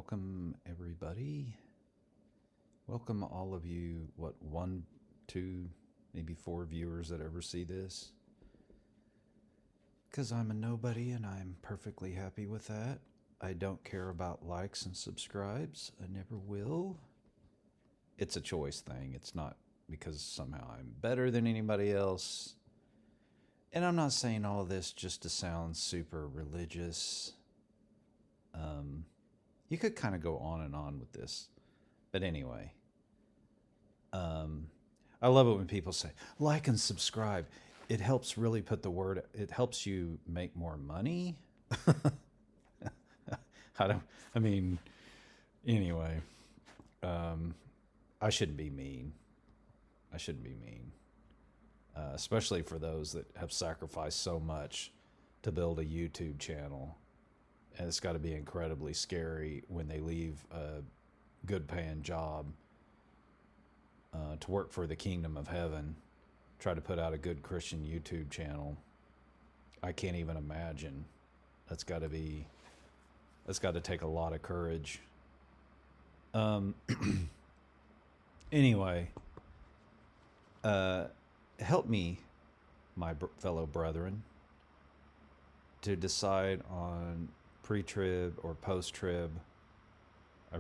Welcome, everybody. Welcome, all of you, one, two, maybe four viewers that ever see this. Because I'm a nobody and I'm perfectly happy with that. I don't care about likes and subscribes. I never will. It's a choice thing. It's not because somehow I'm better than anybody else. And I'm not saying all of this just to sound super religious. You could kind of go on and on with this. But anyway, I love it when people say, like and subscribe. It helps really put the word, it helps you make more money. Anyway, I shouldn't be mean. Especially for those that have sacrificed so much to build a YouTube channel. And it's got to be incredibly scary when they leave a good paying job to work for the kingdom of heaven, try to put out a good Christian YouTube channel. I can't even imagine. That's got to take a lot of courage. Anyway, help me, my fellow brethren, to decide on pre-trib or post-trib. I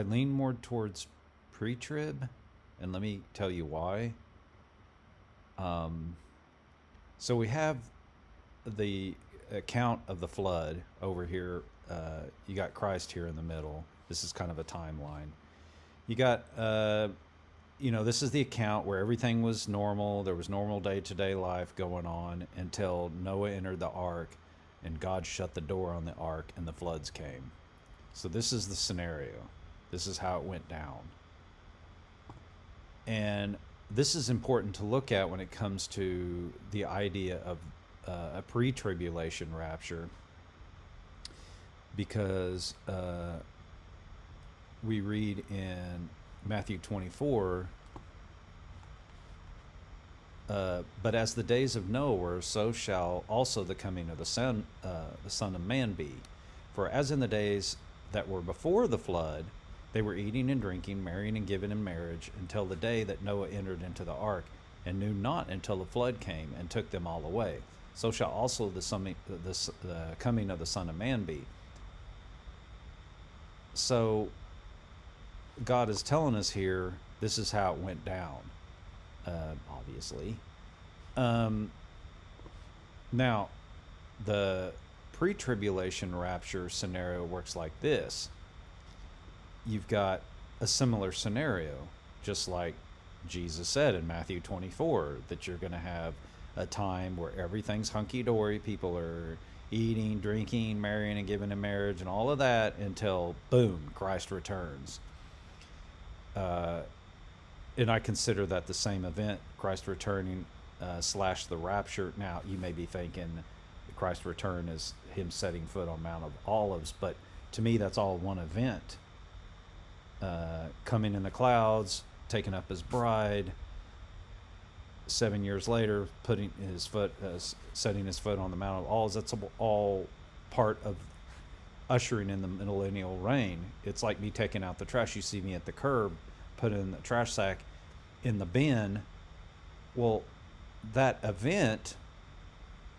lean more towards pre-trib, and let me tell you why. So we have the account of the flood over here. You got Christ here in the middle. This is kind of a timeline. You got, this is the account where everything was normal. There was normal day-to-day life going on until Noah entered the ark and God shut the door on the ark and the floods came. So this is the scenario. This is how it went down. And this is important to look at when it comes to the idea of a pre-tribulation rapture, because we read in Matthew 24, but as the days of Noah were, so shall also the coming of the Son of Man be. For as in the days that were before the flood, they were eating and drinking, marrying and giving in marriage, until the day that Noah entered into the ark, and knew not until the flood came and took them all away. So shall also the coming of the Son of Man be. So God is telling us here, this is how it went down, obviously. Now, the pre-tribulation rapture scenario works like this. You've got a similar scenario, just like Jesus said in Matthew 24, that you're going to have a time where everything's hunky-dory. People are eating, drinking, marrying, and giving in marriage, and all of that until, boom, Christ returns. And I consider that the same event, Christ returning / the rapture. Now, you may be thinking Christ's return is him setting foot on Mount of Olives, but to me, that's all one event. Coming in the clouds, taking up his bride, 7 years later, setting his foot on the Mount of Olives. That's all part of ushering in the millennial reign. It's like me taking out the trash. You see me at the curb, putting the trash sack in the bin. Well, that event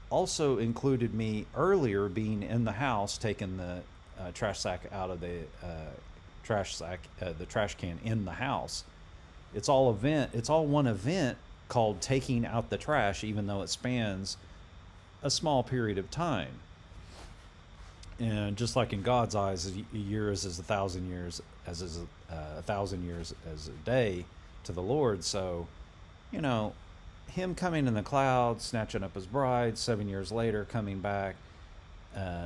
also included me earlier being in the house, taking the trash sack out of the the trash can in the house. It's all one event called taking out the trash, even though it spans a small period of time. And just like in God's eyes, a year is as 1,000 years, as is 1,000 years as a day to the Lord. So, him coming in the clouds, snatching up his bride, 7 years later coming back,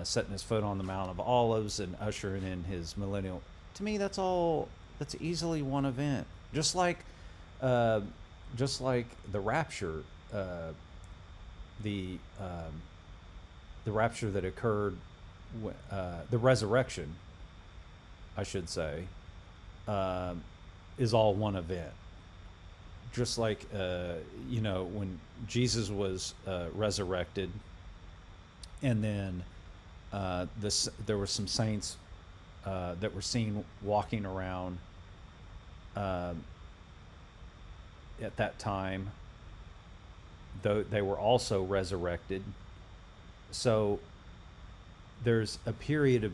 setting his foot on the Mount of Olives and ushering in his millennial. To me, that's easily one event. Just like the rapture, the rapture that occurred, the resurrection, I should say, is all one event. Just like when Jesus was resurrected, and then there were some saints that were seen walking around at that time, though they were also resurrected. So there's a period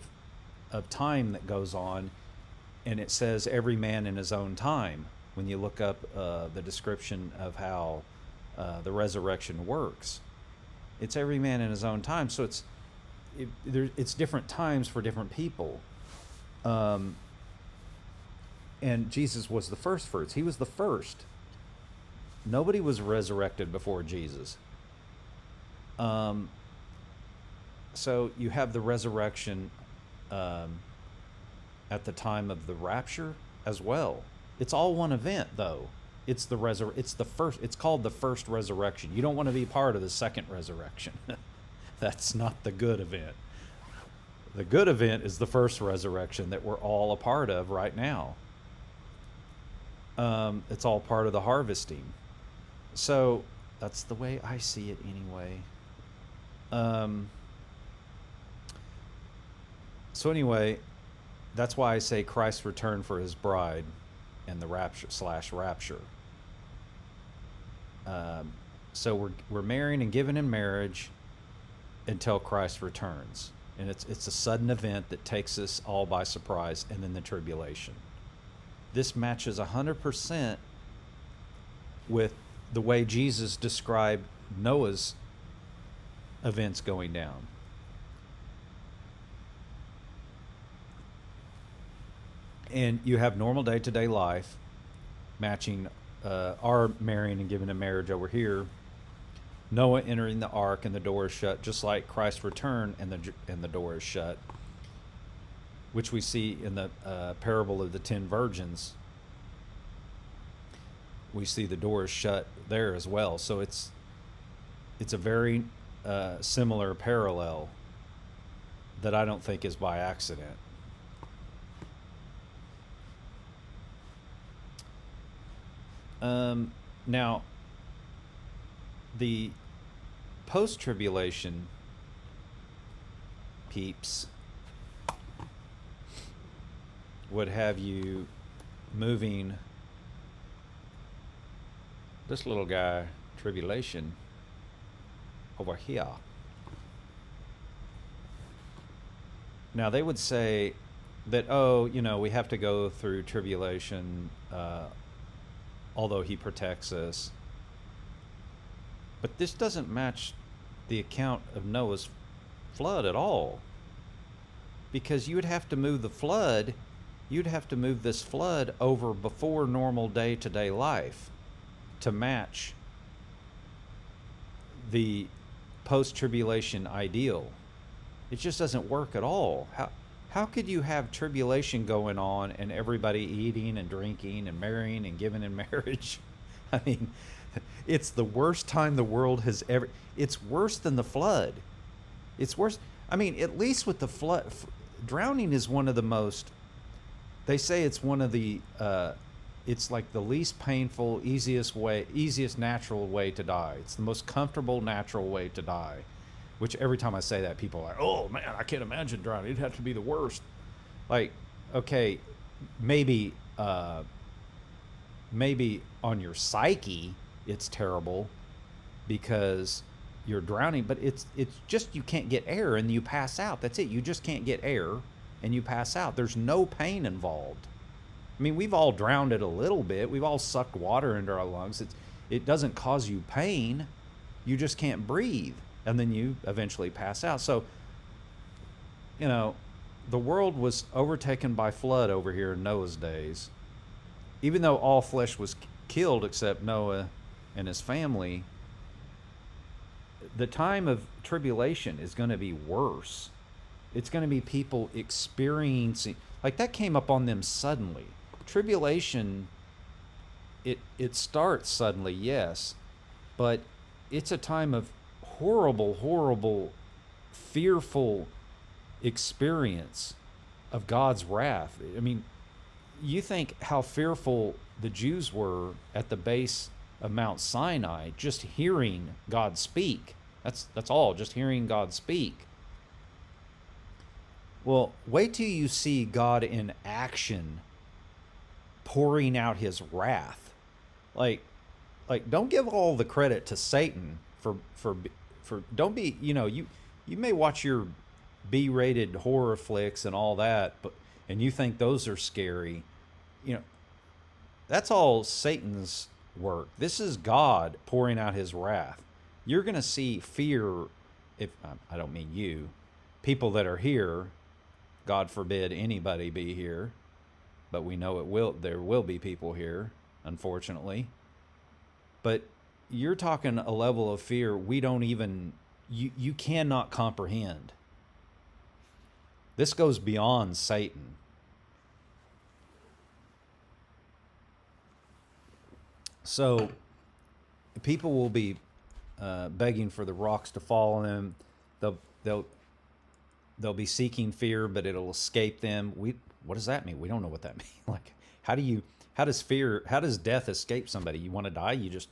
of time that goes on, and it says every man in his own time. When you look up the description of how the resurrection works, it's every man in his own time. So it's different times for different people. And Jesus was the first fruits. He was the first. Nobody was resurrected before Jesus. So you have the resurrection at the time of the rapture as well. It's all one event, though. It's the first. It's called the first resurrection. You don't want to be part of the second resurrection. That's not the good event. The good event is the first resurrection that we're all a part of right now. It's all part of the harvesting. So that's the way I see it anyway. So anyway, that's why I say Christ's return for his bride and the rapture. So we're marrying and giving in marriage until Christ returns. And it's a sudden event that takes us all by surprise, and then the tribulation. This matches 100% with the way Jesus described Noah's events going down. And you have normal day-to-day life matching our marrying and giving in marriage over here. Noah entering the ark and the door is shut, just like Christ's return and the door is shut, which we see in the parable of the 10 virgins. We see the door is shut there as well. So it's a very similar parallel that I don't think is by accident. Now, the post-tribulation peeps would have you moving this little guy, tribulation, over here. Now, they would say that, we have to go through tribulation, although he protects us. But this doesn't match the account of Noah's flood at all. Because you would have to move this flood over before normal day-to-day life to match the post-tribulation ideal. It just doesn't work at all. How could you have tribulation going on and everybody eating and drinking and marrying and giving in marriage? I mean, it's the worst time the world has ever... It's worse than the flood. It's worse. I mean, at least with the flood, drowning is one of the most... They say it's one of the... it's like the least painful, easiest natural way to die. It's the most comfortable, natural way to die. Which every time I say that, people are like, oh man, I can't imagine drowning. It'd have to be the worst. Like, okay, maybe on your psyche, it's terrible because you're drowning, but it's just you can't get air and you pass out. That's it. You just can't get air and you pass out. There's no pain involved. I mean, we've all drowned it a little bit. We've all sucked water into our lungs. It doesn't cause you pain. You just can't breathe. And then you eventually pass out. So, the world was overtaken by flood over here in Noah's days. Even though all flesh was killed except Noah and his family, the time of tribulation is going to be worse. It's going to be people experiencing... Like, that came up on them suddenly. Tribulation, it starts suddenly, yes. But it's a time of horrible, fearful experience of God's wrath. I mean, you think how fearful the Jews were at the base of Mount Sinai, just hearing God speak. That's all, just hearing God speak. Well, wait till you see God in action pouring out his wrath. Like don't give all the credit to Satan for don't be, you may watch your B-rated horror flicks and all that, but and you think those are scary. You know, that's all Satan's work. This is God pouring out his wrath. You're going to see fear, if I don't mean you, people that are here, God forbid anybody be here, but we know there will be people here, unfortunately. But you're talking a level of fear we don't even you cannot comprehend. This goes beyond Satan. So people will be begging for the rocks to fall on them. They'll they'll they'll be seeking fear, but it'll escape them. What does that mean? We don't know what that means. Like, how does death escape somebody? You want to die, you just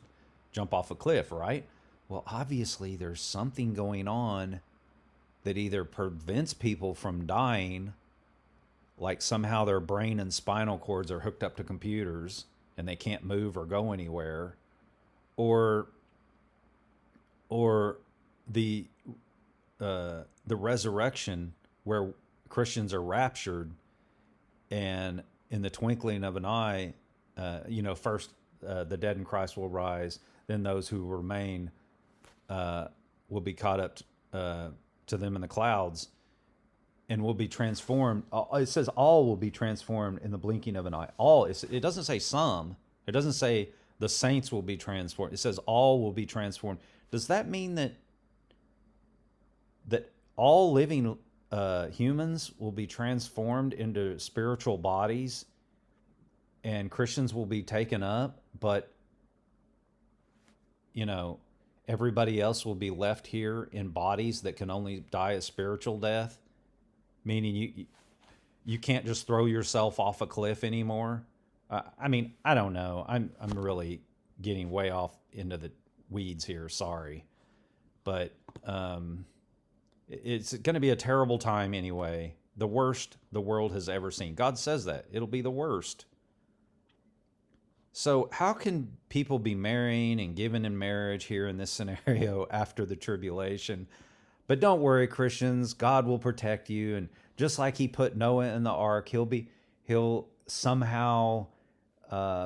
jump off a cliff, right? Well, obviously there's something going on that either prevents people from dying, like somehow their brain and spinal cords are hooked up to computers and they can't move or go anywhere, or or the the resurrection where Christians are raptured, and in the twinkling of an eye, first the dead in Christ will rise, then those who remain will be caught up to them in the clouds, and will be transformed. It says all will be transformed in the blinking of an eye. All. It doesn't say some. It doesn't say the saints will be transformed. It says all will be transformed. Does that mean that all living humans will be transformed into spiritual bodies, and Christians will be taken up, but everybody else will be left here in bodies that can only die a spiritual death? Meaning you can't just throw yourself off a cliff anymore. I don't know. I'm really getting way off into the weeds here. Sorry, but it's going to be a terrible time anyway. The worst the world has ever seen. God says that it'll be the worst. So how can people be marrying and given in marriage here in this scenario after the tribulation? But don't worry, Christians, God will protect you. And just like he put Noah in the ark, he'll somehow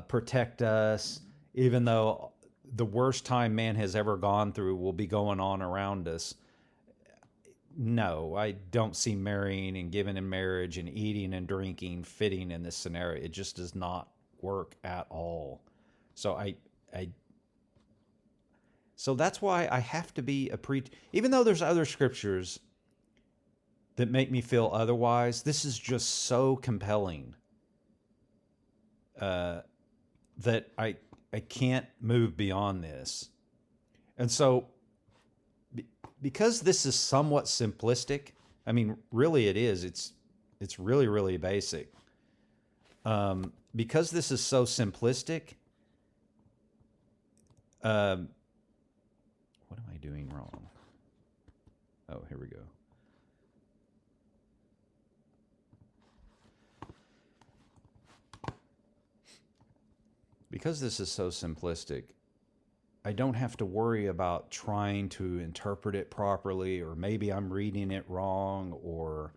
protect us, even though the worst time man has ever gone through will be going on around us. No, I don't see marrying and giving in marriage and eating and drinking fitting in this scenario. It just does not work at all. So so that's why I have to be even though there's other scriptures that make me feel otherwise, this is just so compelling that I can't move beyond this. And so because this is somewhat simplistic, I mean, really it is. It's really, really basic. Because this is so simplistic, what am I doing wrong? Oh, here we go. Because this is so simplistic, I don't have to worry about trying to interpret it properly, or maybe I'm reading it wrong, or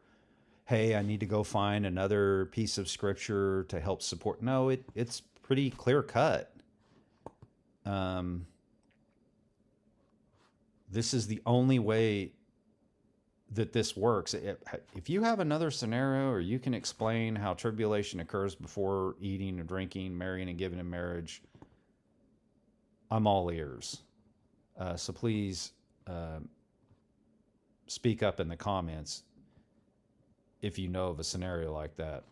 hey, I need to go find another piece of scripture to help support. No, it's pretty clear cut. This is the only way that this works. If you have another scenario, or you can explain how tribulation occurs before eating or drinking, marrying and giving in marriage, I'm all ears. So please speak up in the comments if you know of a scenario like that.